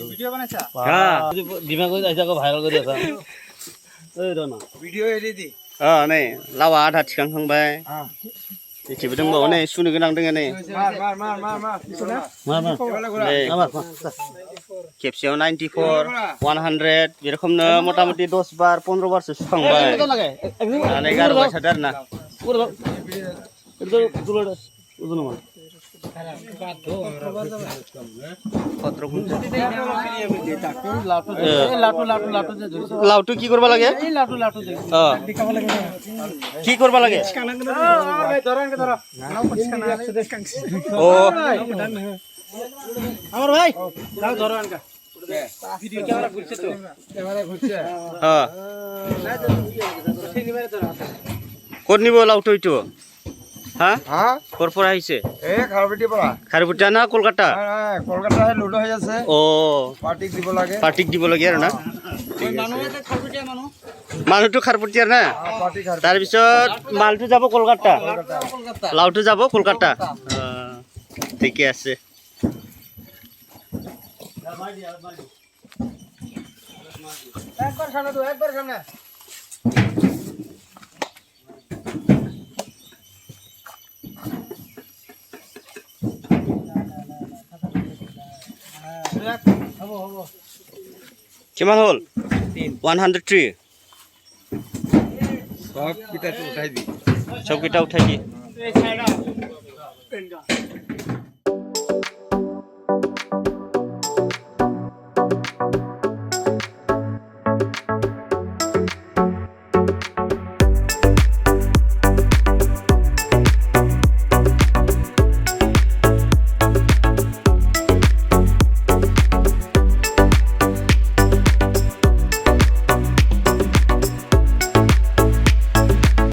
video বানাইছা হ্যাঁ দিমাগ আইজাকে viral কৰি আছা ওই ৰনা ভিডিও এডি দি नै लावा आधा थिखांखांबाय एखेबो दंबावो नै सुनो गोनां दङ नै मार खेबसेयाव 94 100 बे रोखोमनो मथा मथि 10 बार 15 बारसो सुखांबाय नानै गारबाय थादों आरोना লাউটো কি করবা লাগে কি করবা লাগে ও আমার ভাই লাউ ধরো আনকা ভিডিও ক্যামেরা ঘুরছে তো ক্যামেরা ঘুরছে হ্যাঁ কোন নিব লাউটো ইটো হ্যাঁ হ্যাঁ কোরপর আইছে এ খারবিটি পড়া খারপুটা না কলকাতা হ্যাঁ কলকাতা হে লুডো হয়ে আছে ও পার্টিক দিব লাগে আৰু না মানুহটো খাৰপুটিয়াৰ না তাৰপিছত মালটো যাব কলকাতা লাউটো যাব কলকাতা ঠিকে আছে একবার সামনে কিমান হল 103 সব কিটা উঠাই দি সব কিটা উঠাই দি